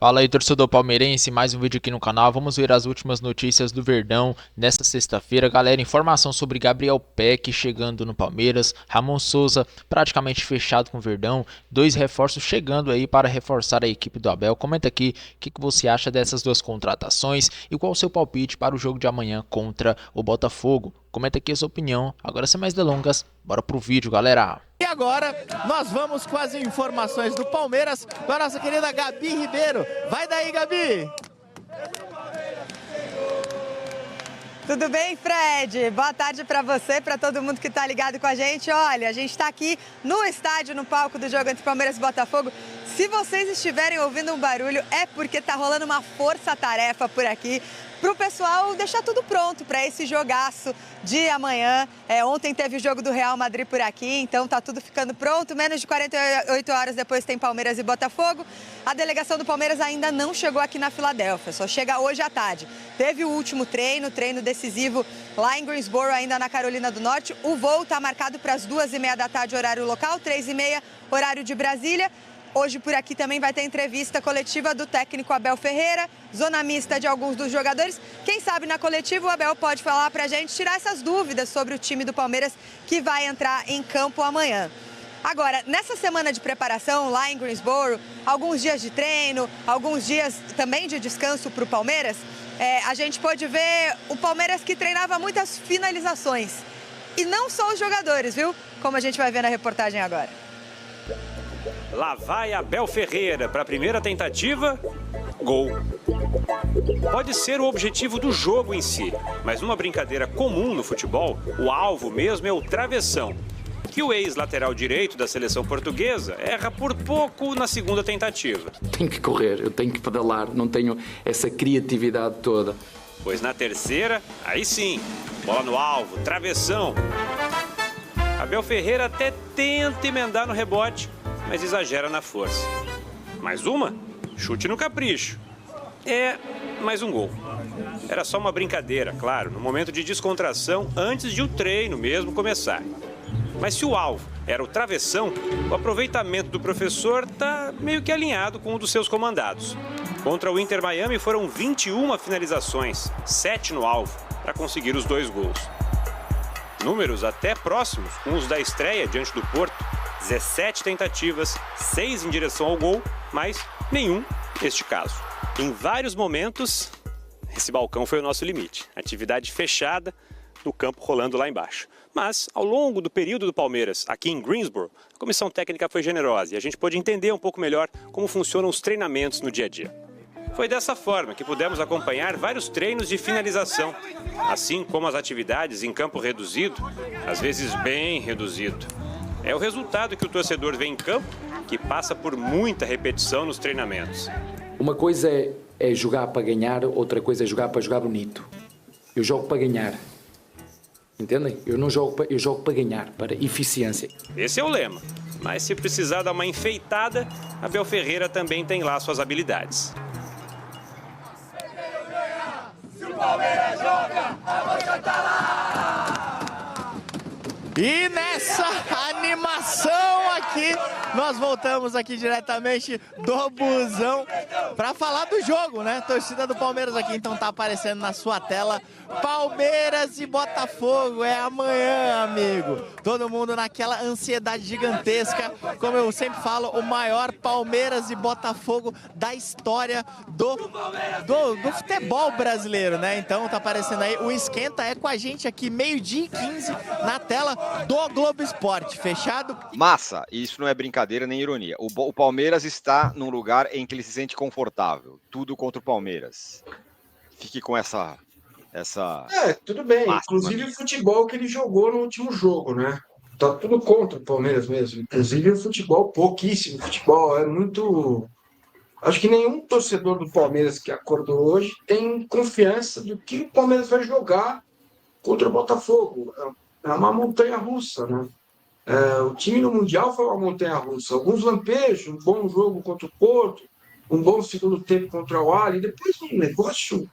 Fala aí, torcedor palmeirense, mais um vídeo aqui no canal. Vamos ver as últimas notícias do Verdão nesta sexta-feira. Galera, informação sobre Gabriel Peck chegando no Palmeiras, Ramon Souza praticamente fechado com o Verdão, dois reforços chegando aí para reforçar a equipe do Abel. Comenta aqui o que você acha dessas duas contratações e qual o seu palpite para o jogo de amanhã contra o Botafogo. Comenta aqui a sua opinião. Agora, sem mais delongas, bora pro vídeo, galera. E agora, nós vamos com as informações do Palmeiras com a nossa querida Gabi Ribeiro. Vai daí, Gabi! Tudo bem, Fred? Boa tarde para você, para todo mundo que está ligado com a gente. Olha, a gente está aqui no estádio, no palco do jogo entre Palmeiras e Botafogo. Se vocês estiverem ouvindo um barulho, é porque tá rolando uma força-tarefa por aqui para o pessoal deixar tudo pronto para esse jogaço de amanhã. Ontem teve o jogo do Real Madrid por aqui, então tá tudo ficando pronto. Menos de 48 horas depois tem Palmeiras e Botafogo. A delegação do Palmeiras ainda não chegou aqui na Filadélfia, só chega hoje à tarde. Teve o último treino decisivo lá em Greensboro, ainda na Carolina do Norte. O voo está marcado para as 2h30 da tarde, horário local, 3h30, horário de Brasília. Hoje por aqui também vai ter entrevista coletiva do técnico Abel Ferreira, zona mista de alguns dos jogadores. Quem sabe na coletiva o Abel pode falar pra gente, tirar essas dúvidas sobre o time do Palmeiras que vai entrar em campo amanhã. Agora, nessa semana de preparação lá em Greensboro, alguns dias de treino, alguns dias também de descanso para o Palmeiras, a gente pôde ver o Palmeiras que treinava muitas finalizações. E não só os jogadores, viu? Como a gente vai ver na reportagem agora. Lá vai Abel Ferreira para a primeira tentativa, gol. Pode ser o objetivo do jogo em si, mas numa brincadeira comum no futebol, o alvo mesmo é o travessão, que o ex-lateral direito da seleção portuguesa erra por pouco na segunda tentativa. Tenho que correr, eu tenho que pedalar, não tenho essa criatividade toda. Pois na terceira, aí sim, bola no alvo, travessão. Abel Ferreira até tenta emendar no rebote, mas exagera na força. Mais uma? Chute no capricho. Mais um gol. Era só uma brincadeira, claro, no momento de descontração, antes de o treino mesmo começar. Mas se o alvo era o travessão, o aproveitamento do professor está meio que alinhado com o dos seus comandados. Contra o Inter Miami foram 21 finalizações, 7 no alvo, para conseguir os 2 gols. Números até próximos com os da estreia diante do Porto. 17 tentativas, 6 em direção ao gol, mas nenhum neste caso. Em vários momentos, esse balcão foi o nosso limite. Atividade fechada, no campo rolando lá embaixo. Mas, ao longo do período do Palmeiras, aqui em Greensboro, a comissão técnica foi generosa e a gente pôde entender um pouco melhor como funcionam os treinamentos no dia a dia. Foi dessa forma que pudemos acompanhar vários treinos de finalização, assim como as atividades em campo reduzido, às vezes bem reduzido. É o resultado que o torcedor vê em campo, que passa por muita repetição nos treinamentos. Uma coisa é jogar para ganhar, outra coisa é jogar para jogar bonito. Eu jogo para ganhar. Entendem? Eu jogo para ganhar, para eficiência. Esse é o lema. Mas se precisar dar uma enfeitada, Abel Ferreira também tem lá suas habilidades. Se o Palmeiras joga, a moça tá lá! E nessa animação aqui, nós voltamos aqui diretamente do busão para falar do jogo, né? Torcida do Palmeiras aqui, então tá aparecendo na sua tela. Palmeiras e Botafogo, é amanhã, amigo. Todo mundo naquela ansiedade gigantesca. Como eu sempre falo, o maior Palmeiras e Botafogo da história do futebol brasileiro, né? Então tá aparecendo aí, o esquenta é com a gente aqui, 12h15, na tela do Globo Esporte, fechado? Massa, e isso não é brincadeira nem ironia. O Palmeiras está num lugar em que ele se sente confortável. Tudo contra o Palmeiras. Fique com essa tudo bem. máxima. Inclusive o futebol que ele jogou no último jogo, né? Tá tudo contra o Palmeiras mesmo. Inclusive o futebol, pouquíssimo futebol. É muito. Acho que nenhum torcedor do Palmeiras que acordou hoje tem confiança do que o Palmeiras vai jogar contra o Botafogo. É uma montanha-russa, né? O time no Mundial foi uma montanha-russa. Alguns lampejos, um bom jogo contra o Porto, um bom segundo tempo contra o Ali, depois um negócio,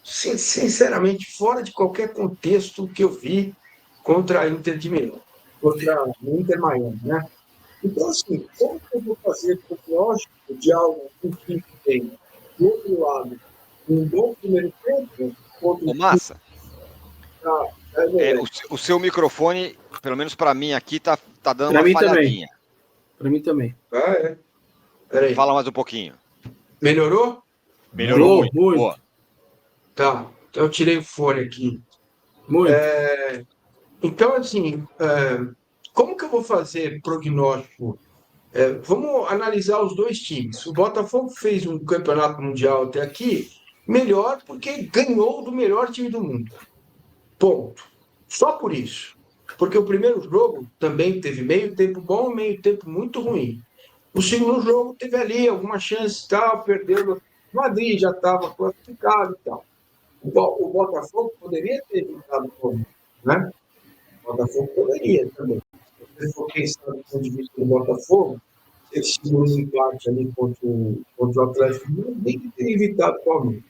sinceramente, fora de qualquer contexto que eu vi contra a Inter de Milão, contra o Inter Miami, né? Então, assim, como que eu vou fazer prognóstico de algo que o time tem, do outro lado, um bom primeiro tempo, contra Ô, Massa, é, o seu microfone, pelo menos para mim aqui, tá dando Pra uma mim falhadinha. Para mim também. é. Peraí. Fala mais um pouquinho. Melhorou? Melhorou muito. Muito. Boa. Tá. Então eu tirei o fone aqui. Muito. Então, assim, como que eu vou fazer prognóstico? Vamos analisar os dois times. O Botafogo fez um campeonato mundial até aqui melhor porque ganhou do melhor time do mundo. Ponto. Só por isso. Porque o primeiro jogo também teve meio tempo bom e meio tempo muito ruim. O segundo jogo teve ali alguma chance e tal, perdeu. O Madrid já estava classificado e tal. O Botafogo poderia ter evitado o Palmeiras, né? O Botafogo poderia também. Se for pensar do ponto de vista do Botafogo, se ele segurou um empate ali contra o Atlético Mineiro, tem que ter evitado o Palmeiras.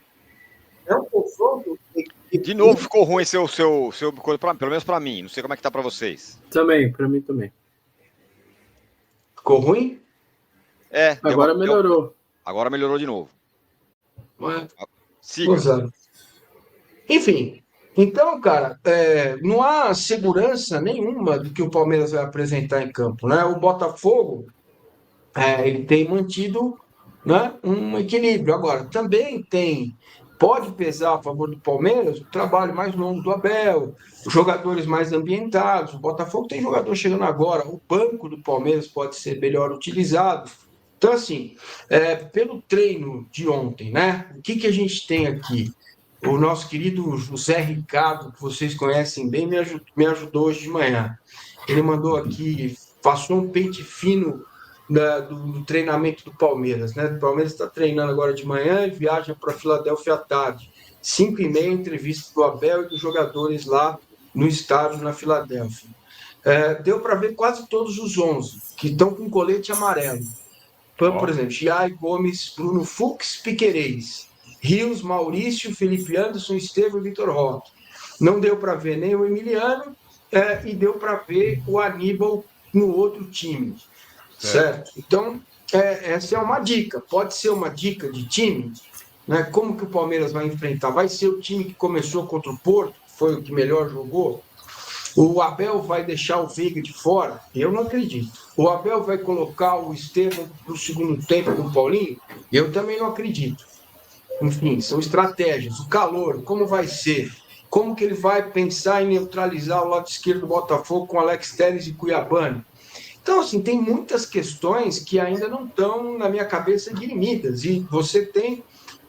É um confronto que... De novo ficou ruim seu pelo menos para mim. Não sei como é que tá para vocês. Também, para mim também. Ficou ruim? Agora melhorou. Agora melhorou de novo. Siga. Enfim, então, cara, não há segurança nenhuma do que o Palmeiras vai apresentar em campo, né? O Botafogo, ele tem mantido, né, um equilíbrio. Agora, também pode pesar a favor do Palmeiras o trabalho mais longo do Abel, os jogadores mais ambientados. O Botafogo tem jogador chegando agora, o banco do Palmeiras pode ser melhor utilizado. Então, assim, pelo treino de ontem, né? O que a gente tem aqui? O nosso querido José Ricardo, que vocês conhecem bem, me ajudou hoje de manhã. Ele mandou aqui, passou um pente fino do treinamento do Palmeiras, né? O Palmeiras está treinando agora de manhã e viaja para Filadélfia à tarde. 5h30, entrevista do Abel e dos jogadores lá no estádio na Filadélfia. Deu para ver quase todos os 11 que estão com colete amarelo. Por exemplo, Giai Gomes, Bruno Fux, Piquerez, Rios, Maurício, Felipe Anderson, Estevão e Vitor Roque. Não deu para ver nem o Emiliano e deu para ver o Aníbal no outro time. Certo? Então, essa é uma dica. Pode ser uma dica de time, né? Como que o Palmeiras vai enfrentar? Vai ser o time que começou contra o Porto, que foi o que melhor jogou? O Abel vai deixar o Veiga de fora? Eu não acredito. O Abel vai colocar o Estevão no segundo tempo com o Paulinho? Eu também não acredito. Enfim, são estratégias. O calor, como vai ser? Como que ele vai pensar em neutralizar o lado esquerdo do Botafogo com Alex Telles e Cuiabano? Então, assim, tem muitas questões que ainda não estão na minha cabeça dirimidas. E você tem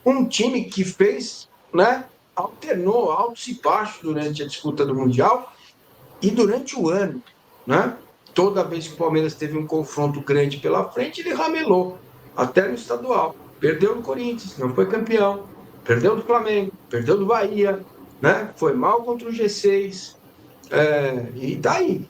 um time que fez, né, alternou altos e baixos durante a disputa do Mundial e durante o ano, né? Toda vez que o Palmeiras teve um confronto grande pela frente, ele ramelou, até no estadual. Perdeu do Corinthians, não foi campeão. Perdeu do Flamengo, perdeu do Bahia, né? Foi mal contra o G6. E daí?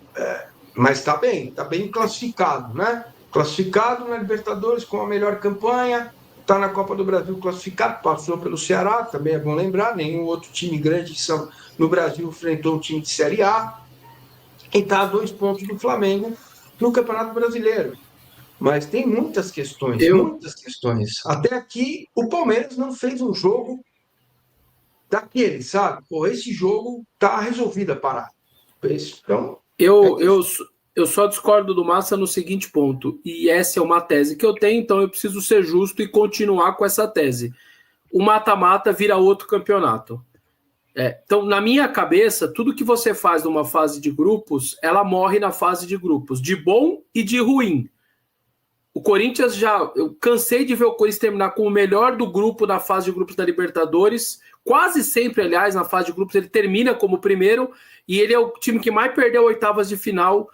Mas está bem classificado, né? Classificado na Libertadores com a melhor campanha, está na Copa do Brasil classificado, passou pelo Ceará, também é bom lembrar, nenhum outro time grande no Brasil enfrentou um time de Série A, e está a 2 pontos do Flamengo no Campeonato Brasileiro. Mas tem muitas questões, muitas questões. Até aqui, o Palmeiras não fez um jogo daquele, sabe? Pô, esse jogo está resolvido a parada. Então, eu só discordo do Massa no seguinte ponto, e essa é uma tese que eu tenho, então eu preciso ser justo e continuar com essa tese. O mata-mata vira outro campeonato. Então, na minha cabeça, tudo que você faz numa fase de grupos, ela morre na fase de grupos, de bom e de ruim. O Corinthians eu cansei de ver o Corinthians terminar com o melhor do grupo na fase de grupos da Libertadores. Quase sempre, aliás, na fase de grupos, ele termina como primeiro e ele é o time que mais perdeu oitavas de final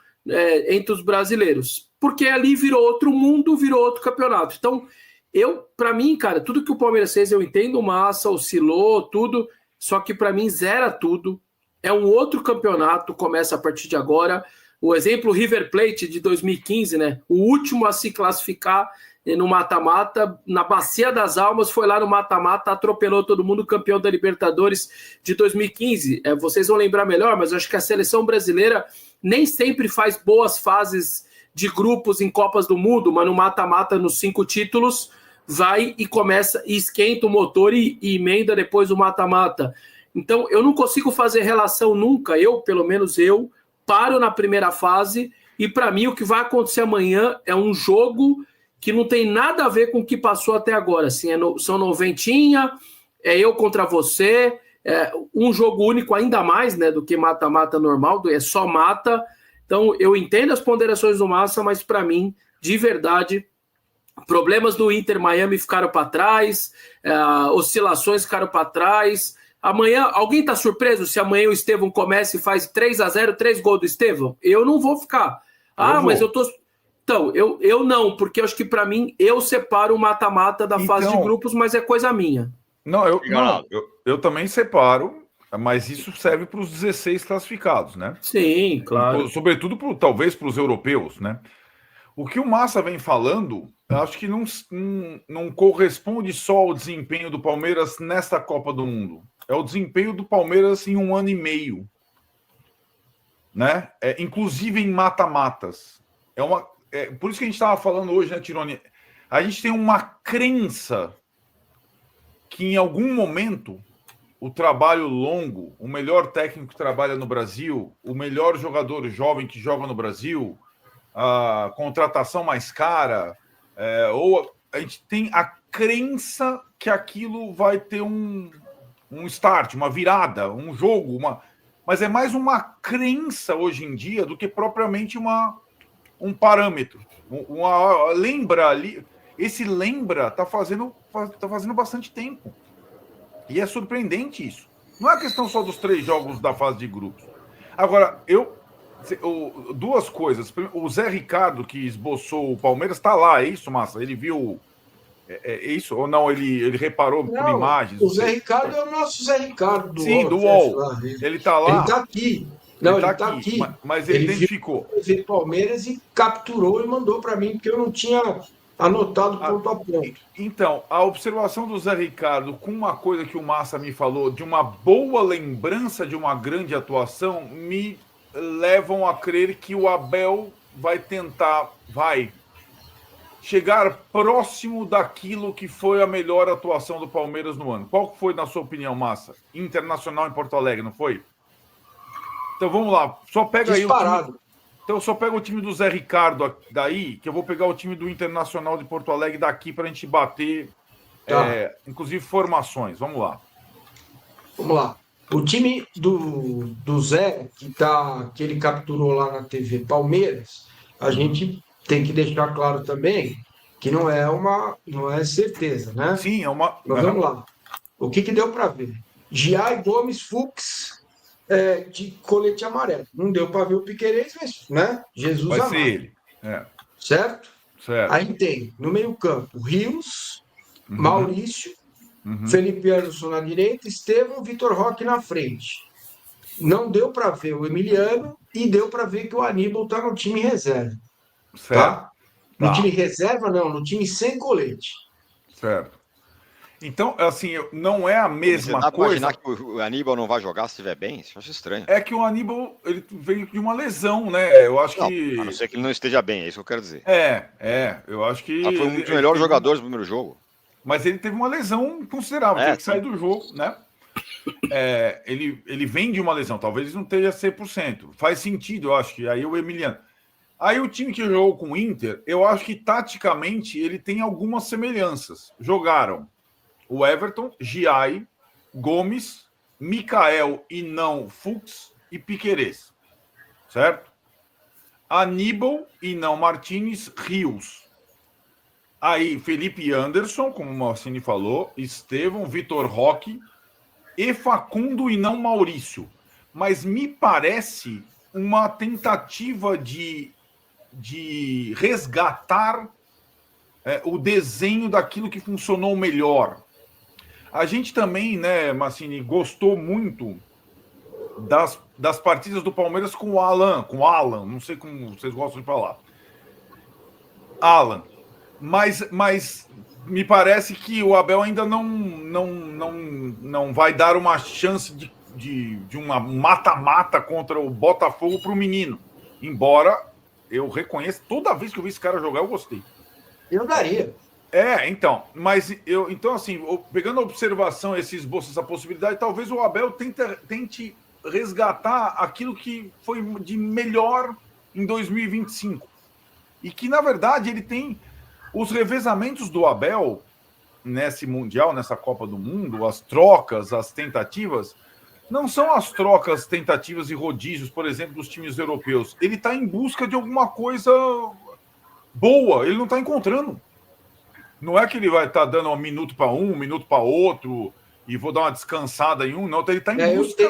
entre os brasileiros. Porque ali virou outro mundo, virou outro campeonato. Então, para mim, cara, tudo que o Palmeiras fez, eu entendo o Massa, oscilou, tudo, só que para mim zera tudo. É um outro campeonato, começa a partir de agora. O exemplo River Plate de 2015, né? O último a se classificar no mata-mata, na Bacia das Almas, foi lá no mata-mata, atropelou todo mundo, campeão da Libertadores de 2015. Vocês vão lembrar melhor, mas eu acho que a seleção brasileira nem sempre faz boas fases de grupos em Copas do Mundo, mas no mata-mata, nos 5 títulos, vai e começa, e esquenta o motor e emenda depois o mata-mata. Então, eu não consigo fazer relação nunca, pelo menos eu, paro na primeira fase e, para mim, o que vai acontecer amanhã é um jogo que não tem nada a ver com o que passou até agora. Assim, são noventinha, é eu contra você, um jogo único ainda mais, né, do que mata-mata normal, é só mata. Então, eu entendo as ponderações do Massa, mas para mim, de verdade, problemas do Inter Miami ficaram para trás, oscilações ficaram para trás. Amanhã, alguém está surpreso se amanhã o Estevão começa e faz 3-0, 3 gols do Estevão? Eu não vou ficar. Mas eu tô... Então, eu não, porque eu acho que para mim, eu separo o mata-mata da fase de grupos, mas é coisa minha. Não, eu também separo, mas isso serve para os 16 classificados, né? Sim, claro. Sobretudo, talvez, para os europeus, né? O que o Massa vem falando, acho que não corresponde só ao desempenho do Palmeiras nesta Copa do Mundo. É o desempenho do Palmeiras em 1 ano e meio. Né? Inclusive em mata-matas. Por isso que a gente estava falando hoje, né, Tironi? A gente tem uma crença que em algum momento o trabalho longo, o melhor técnico que trabalha no Brasil, o melhor jogador jovem que joga no Brasil, a contratação mais cara, ou a gente tem a crença que aquilo vai ter um start, uma virada, um jogo, mas é mais uma crença hoje em dia do que propriamente um parâmetro. Lembra ali, esse lembra tá fazendo bastante tempo. E é surpreendente isso. Não é questão só dos 3 jogos da fase de grupos. Agora, duas coisas. O Zé Ricardo, que esboçou o Palmeiras, está lá, é isso, Massa? Ele viu... É isso? Ou não? Ele reparou por imagens? O Zé Ricardo é o nosso Zé Ricardo. Sim, do UOL. Ele está lá. Ele está aqui. Não, ele está aqui. Mas ele identificou. Ele viu o Palmeiras e capturou e mandou para mim, porque eu não tinha anotado ponto a ponto. Então, a observação do Zé Ricardo com uma coisa que o Massa me falou, de uma boa lembrança de uma grande atuação, me levam a crer que o Abel vai chegar próximo daquilo que foi a melhor atuação do Palmeiras no ano. Qual foi, na sua opinião, Massa? Internacional em Porto Alegre, não foi? Então vamos lá, só pega disparado. Aí o time. Então só pega o time do Zé Ricardo daí, que eu vou pegar o time do Internacional de Porto Alegre daqui para a gente bater, inclusive formações. Vamos lá. Vamos lá. O time do Zé, que ele capturou lá na TV Palmeiras, a gente tem que deixar claro também que não é certeza, né? Sim, é uma... Mas vamos lá. O que deu para ver? Giai, Gomes, Fux, de colete amarelo. Não deu para ver o Piquerez, mas, né? Jesus vai amado. ser ele. Certo? Certo. Aí tem, no meio campo, Rios, Maurício, Felipe Anderson na direita, Estevão, Vitor Roque na frente. Não deu para ver o Emiliano e deu para ver que o Aníbal está no time reserva. Certo. Tá? No time reserva, não, no time sem colete. Certo. Então, assim, não é a mesma dá coisa. Imaginar que o Aníbal não vai jogar se estiver bem? Isso eu acho estranho. É que o Aníbal ele veio de uma lesão, né? Eu acho que. A não ser que ele não esteja bem, é isso que eu quero dizer. Eu acho que. Foi um dos melhores jogadores do primeiro jogo. Mas ele teve uma lesão considerável, teve que sair do jogo, né? Ele vem de uma lesão, talvez não esteja 100%. Faz sentido, eu acho que aí o Emiliano. Aí o time que jogou com o Inter, eu acho que taticamente ele tem algumas semelhanças. Jogaram o Everton, Giai, Gomes, Mikael e não Fux e Piquerez. Certo? Aníbal e não Martínez, Rios. Aí Felipe Anderson, como o Marcini falou, Estevão, Vitor Roque e Facundo e não Maurício. Mas me parece uma tentativa de resgatar o desenho daquilo que funcionou melhor. A gente também, né, Massini, gostou muito das partidas do Palmeiras com o Alan, não sei como vocês gostam de falar. Alan. Mas me parece que o Abel ainda não vai dar uma chance de uma mata-mata contra o Botafogo para o menino. Embora Eu reconheço, toda vez que eu vi esse cara jogar, eu gostei. Eu daria. Então, mas então assim, pegando a observação, esse esboço, essa possibilidade, talvez o Abel tente resgatar aquilo que foi de melhor em 2025. E que, na verdade, ele tem os revezamentos do Abel nesse Mundial, nessa Copa do Mundo, as trocas, as tentativas, não são as trocas, tentativas e rodízios, por exemplo, dos times europeus. Ele está em busca de alguma coisa boa, ele não está encontrando. Não é que ele vai estar dando 1 minuto para um minuto para outro, e vou dar uma descansada em um, não, ele está em busca.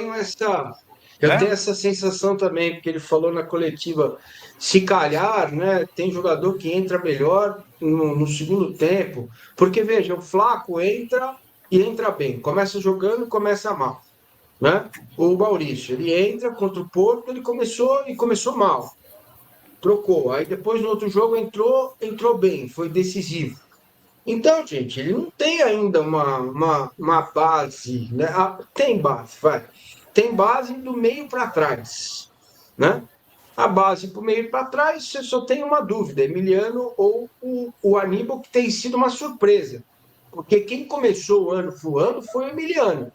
Eu tenho essa sensação também, porque ele falou na coletiva, se calhar, né, tem jogador que entra melhor no segundo tempo, porque veja, o Flaco entra e entra bem, começa jogando, começa mal, né? O Maurício, ele entra contra o Porto, ele começou mal, trocou, aí depois no outro jogo entrou bem, foi decisivo. Então, gente, ele não tem ainda uma base, né? Tem base, vai. Tem base do meio para trás, né? A base para o meio para trás, você só tem uma dúvida, Emiliano ou o Aníbal, que tem sido uma surpresa. Porque quem começou o ano voando foi o Emiliano.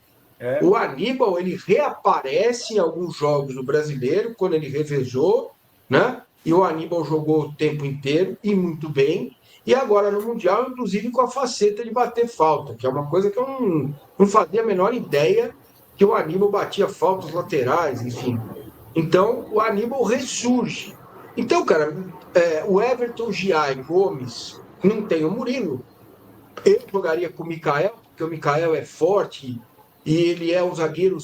O Aníbal, ele reaparece em alguns jogos do Brasileiro, quando ele revezou, né? E o Aníbal jogou o tempo inteiro, e muito bem. E agora no Mundial, inclusive com a faceta de bater falta, que é uma coisa que eu não fazia a menor ideia que o Aníbal batia faltas laterais, enfim. Então, o Aníbal ressurge. Então, cara, o Everton, Giai, Gomes, não tem o Murilo. Eu jogaria com o Mikael, porque o Mikael é forte e ele é um zagueiro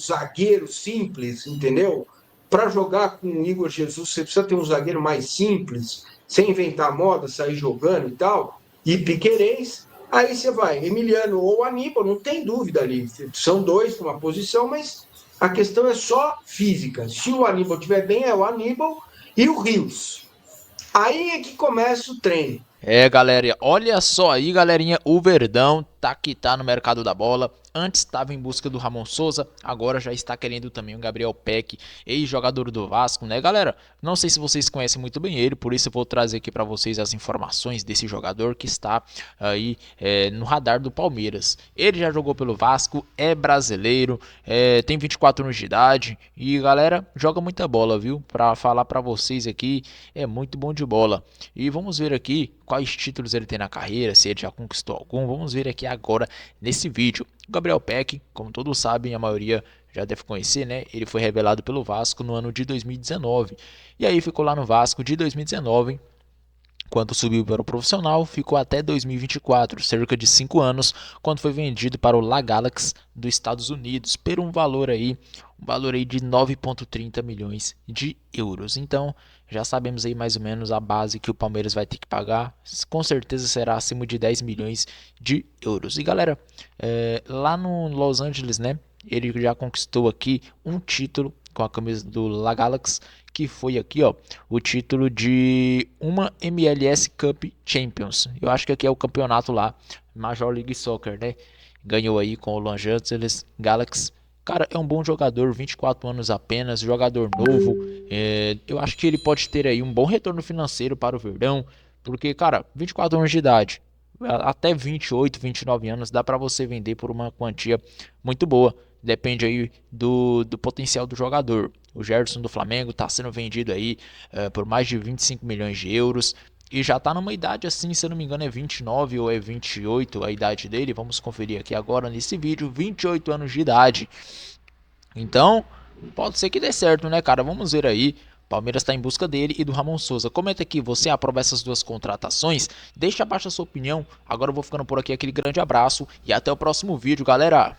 simples, entendeu? Para jogar com o Igor Jesus, você precisa ter um zagueiro mais simples, sem inventar moda, sair jogando e tal, e Piquerez, aí você vai, Emiliano ou Aníbal, não tem dúvida ali, são dois para uma posição, mas a questão é só física. Se o Aníbal estiver bem, é o Aníbal e o Rios. Aí é que começa o treino. Galera, olha só aí, galerinha, o Verdão tá no mercado da bola. Antes estava em busca do Ramon Souza, agora já está querendo também o Gabriel Peck, ex-jogador do Vasco, né, galera? Não sei se vocês conhecem muito bem ele, por isso eu vou trazer aqui para vocês as informações desse jogador que está aí no radar do Palmeiras. Ele já jogou pelo Vasco, é brasileiro, tem 24 anos de idade e, galera, joga muita bola, viu? Para falar para vocês aqui, é muito bom de bola. E vamos ver aqui quais títulos ele tem na carreira, se ele já conquistou algum. Vamos ver aqui agora nesse vídeo. O Gabriel Peck, como todos sabem, a maioria já deve conhecer, né? Ele foi revelado pelo Vasco no ano de 2019. E aí ficou lá no Vasco de 2019. Quando subiu para o profissional, ficou até 2024, cerca de 5 anos, quando foi vendido para o La Galaxy dos Estados Unidos, por um valor aí de 9,30 milhões de euros. Então, já sabemos aí mais ou menos a base que o Palmeiras vai ter que pagar, com certeza será acima de 10 milhões de euros. E galera, lá no Los Angeles, né, ele já conquistou aqui um título com a camisa do La Galaxy, que foi aqui, ó, o título de uma MLS Cup Champions. Eu acho que aqui é o campeonato lá, Major League Soccer, né? Ganhou aí com o Los Angeles Galaxy. Cara, é um bom jogador, 24 anos apenas, jogador novo. Eu acho que ele pode ter aí um bom retorno financeiro para o Verdão, porque, cara, 24 anos de idade, até 28, 29 anos, dá para você vender por uma quantia muito boa. Depende aí do potencial do jogador. O Gerson do Flamengo está sendo vendido aí por mais de 25 milhões de euros. E já está numa idade assim, se eu não me engano é 29 ou é 28 a idade dele. Vamos conferir aqui agora nesse vídeo, 28 anos de idade. Então, pode ser que dê certo, né, cara? Vamos ver aí. Palmeiras está em busca dele e do Ramon Souza. Comenta aqui, você aprova essas duas contratações? Deixa abaixo a sua opinião. Agora eu vou ficando por aqui, aquele grande abraço e até o próximo vídeo, galera.